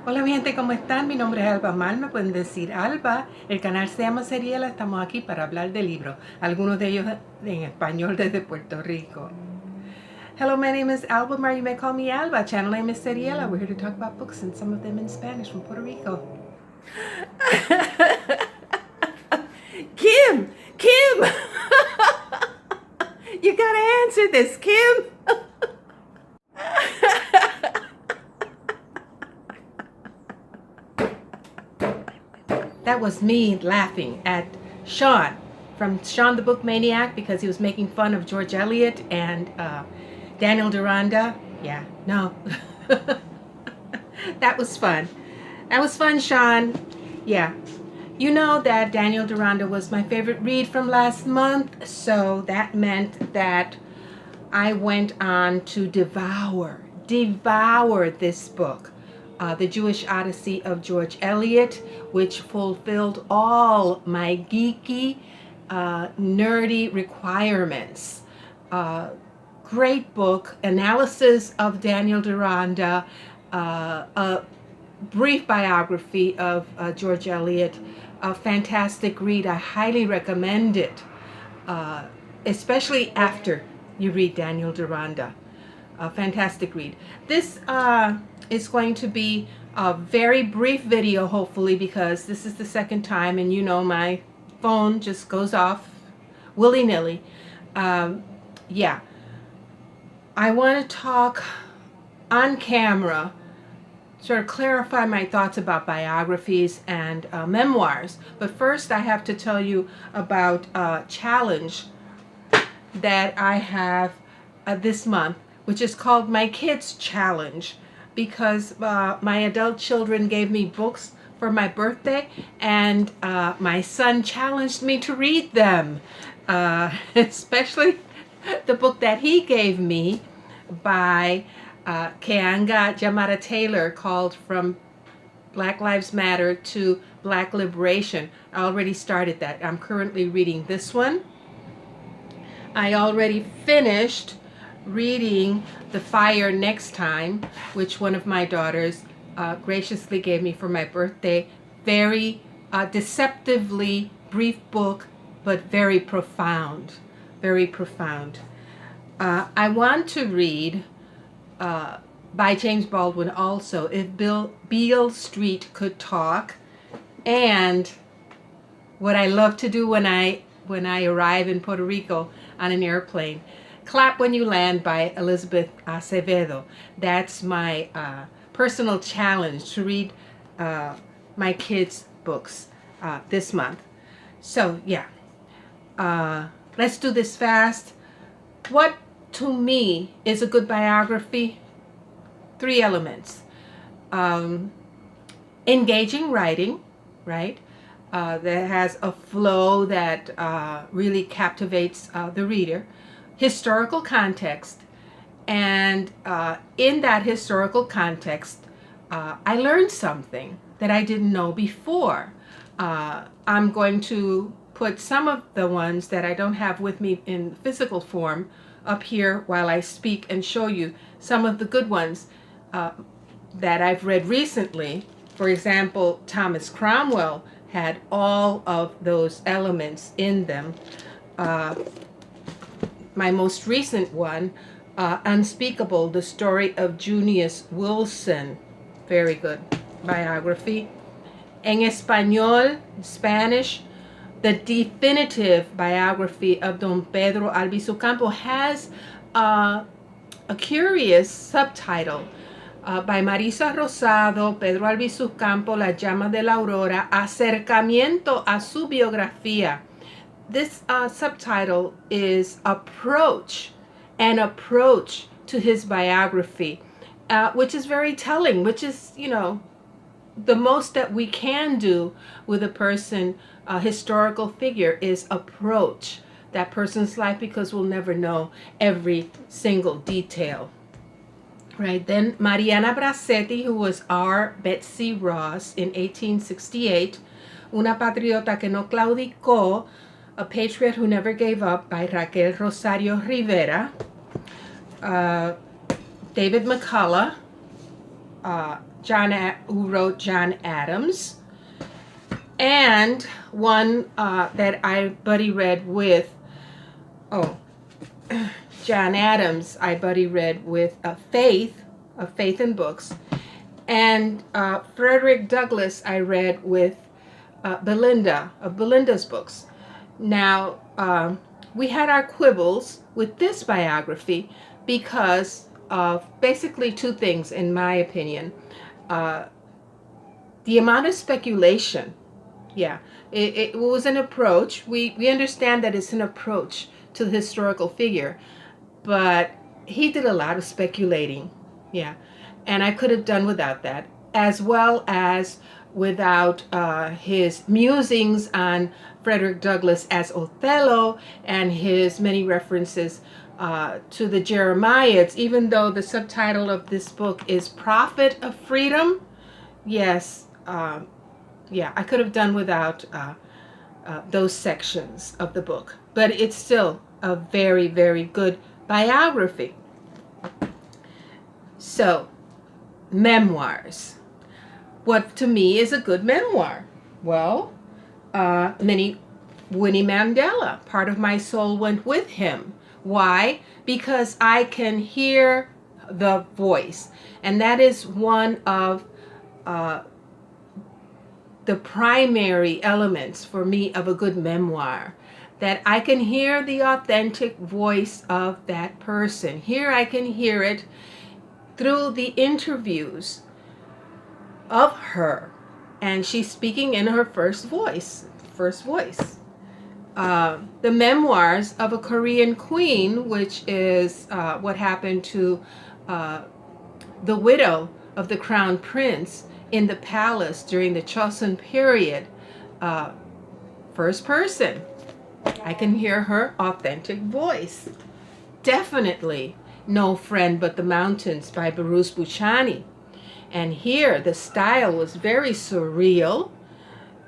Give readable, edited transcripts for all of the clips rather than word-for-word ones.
Hola mi gente, ¿cómo están? Mi nombre es Alba Mal, me pueden decir Alba. El canal se llama Seriela, estamos aquí para hablar de libros, algunos de ellos en español desde Puerto Rico. Hello, my name is Alba Mar, you may call me Alba. Channel name is Seriela. We're here to talk about books and some of them in Spanish from Puerto Rico. Kim! You gotta answer this, Kim! That was me laughing at Sean from Sean the Book Maniac because he was making fun of George Eliot and Daniel Deronda. Yeah, no. That was fun. That was fun, Sean. Yeah. You know that Daniel Deronda was my favorite read from last month, so that meant that I went on to devour this book. The Jewish Odyssey of George Eliot, which fulfilled all my geeky, nerdy requirements. Great book, analysis of Daniel Deronda, a brief biography of George Eliot, a fantastic read. I highly recommend it, especially after you read Daniel Deronda. A fantastic read. This is going to be a very brief video, hopefully, because this is the second time and you know my phone just goes off willy-nilly. Yeah, I want to talk on camera, sort of clarify my thoughts about biographies and memoirs. But first I have to tell you about a challenge that I have this month, which is called my Kids Challenge, because my adult children gave me books for my birthday, and my son challenged me to read them, especially the book that he gave me by Keeanga-Yamahtta Taylor, called From Black Lives Matter to Black Liberation. I already started that. I'm currently reading this one. I already finished reading The Fire Next Time, which one of my daughters graciously gave me for my birthday. Very deceptively brief book, but very profound. Very profound. I want to read by James Baldwin also, If Beale Street Could Talk, and what I love to do when I arrive in Puerto Rico on an airplane, Clap When You Land by Elizabeth Acevedo. That's my personal challenge, to read my kids' books this month. So yeah, let's do this fast. What to me is a good biography? 3 elements. Engaging writing, right? That has a flow that really captivates the reader. Historical context, and in that historical context I learned something that I didn't know before. I'm going to put some of the ones that I don't have with me in physical form up here while I speak, and show you some of the good ones that I've read recently. For example, Thomas Cromwell had all of those elements in them. My most recent one, Unspeakable, the story of Junius Wilson. Very good biography. En español, Spanish, the definitive biography of Don Pedro Albizu Campos has a curious subtitle by Marisa Rosado, Pedro Albizu Campos, Las llamas de la Aurora, acercamiento a su biografía. This subtitle is an approach to his biography, which is very telling, which is, you know, the most that we can do with a person, a historical figure, is approach that person's life, because we'll never know every single detail. Right, then Mariana Bracetti, who was our Betsy Ross in 1868, Una patriota que no claudicó, A Patriot Who Never Gave Up by Raquel Rosario Rivera. David MacCulloch, who wrote John Adams, and one that I buddy read with, John Adams I buddy read with Faith in Books, and Frederick Douglass I read with Belinda, of Belinda's books. Now, we had our quibbles with this biography because of basically two things, in my opinion. The amount of speculation. Yeah, it was an approach. We understand that it's an approach to the historical figure, but he did a lot of speculating. Yeah, and I could have done without that, as well as without his musings on Frederick Douglass as Othello and his many references to the Jeremiads, even though the subtitle of this book is Prophet of Freedom. Yes, yeah, I could have done without those sections of the book, but it's still a very, very good biography. So, memoirs. What to me is a good memoir? Well, Winnie Mandela, part of my soul went with him. Why? Because I can hear the voice, and that is one of the primary elements for me of a good memoir, that I can hear the authentic voice of that person. Here I can hear it through the interviews of her, and she's speaking in her first voice. The memoirs of a Korean queen, which is what happened to the widow of the crown prince in the palace during the Joseon period. First person. I can hear her authentic voice. Definitely No Friend But the Mountains by Bruce Buchani. And here the style was very surreal,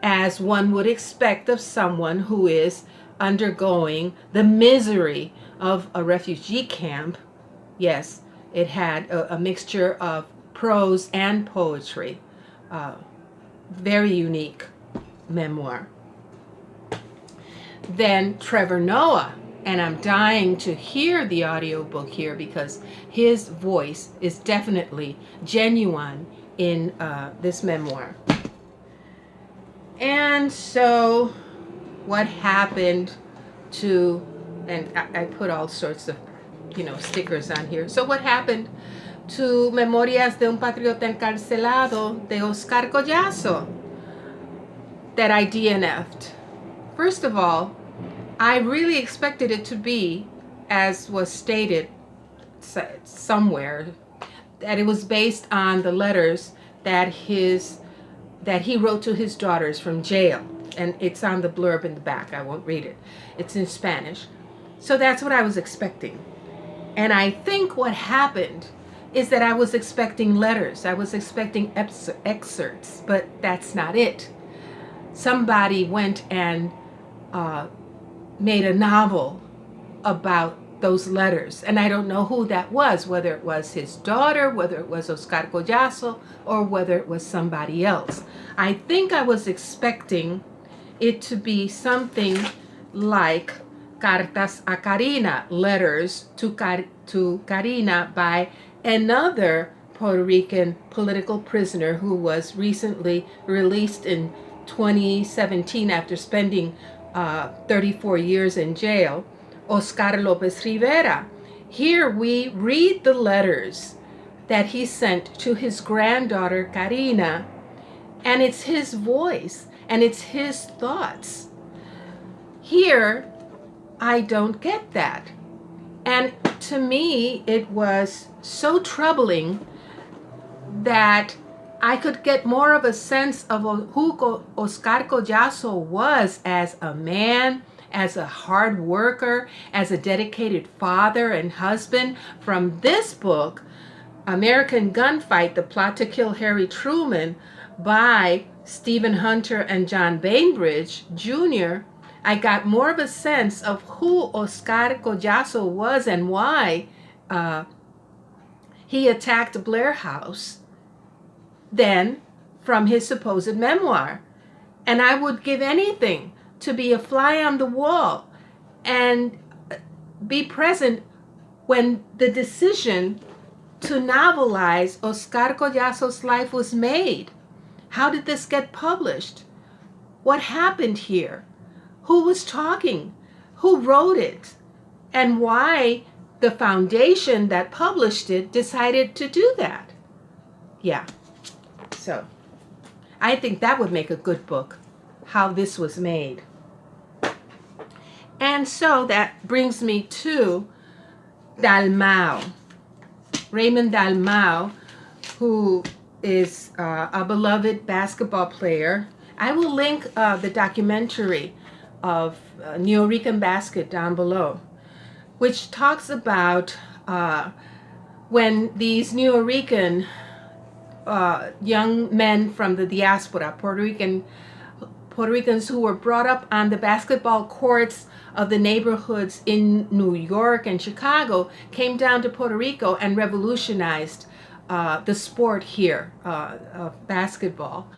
as one would expect of someone who is undergoing the misery of a refugee camp. Yes, it had a mixture of prose and poetry. Very unique memoir. Then Trevor Noah, and I'm dying to hear the audiobook here because his voice is definitely genuine in this memoir. And so what happened to, and I put all sorts of, stickers on here. So what happened to Memorias de un Patriota Encarcelado de Oscar Collazo that I DNF'd? First of all, I really expected it to be, as was stated somewhere, that it was based on the letters that he wrote to his daughters from jail. And it's on the blurb in the back. I won't read it. It's in Spanish. So that's what I was expecting. And I think what happened is that I was expecting letters. I was expecting excerpts, but that's not it. Somebody went and made a novel about those letters. And I don't know who that was, whether it was his daughter, whether it was Oscar Collazo, or whether it was somebody else. I think I was expecting it to be something like Cartas a Karina, letters to Karina by another Puerto Rican political prisoner who was recently released in 2017 after spending 34 years in jail, Oscar Lopez Rivera. Here we read the letters that he sent to his granddaughter Karina, and it's his voice and it's his thoughts. Here, I don't get that. And to me, it was so troubling that I could get more of a sense of who Oscar Collazo was as a man, as a hard worker, as a dedicated father and husband from this book, American Gunfight, The Plot to Kill Harry Truman, by Stephen Hunter and John Bainbridge Jr. I got more of a sense of who Oscar Collazo was and why he attacked Blair House than from his supposed memoir. And I would give anything to be a fly on the wall and be present when the decision to novelize Oscar Collazo's life was made. How did this get published? What happened here? Who was talking? Who wrote it? And why the foundation that published it decided to do that? Yeah. So I think that would make a good book, how this was made. And so that brings me to Dalmau. Raymond Dalmau, who is a beloved basketball player. I will link the documentary of Nuyorican Basket down below, which talks about when these Nuyorican young men from the diaspora, Puerto Ricans who were brought up on the basketball courts of the neighborhoods in New York and Chicago, came down to Puerto Rico and revolutionized the sport here of basketball.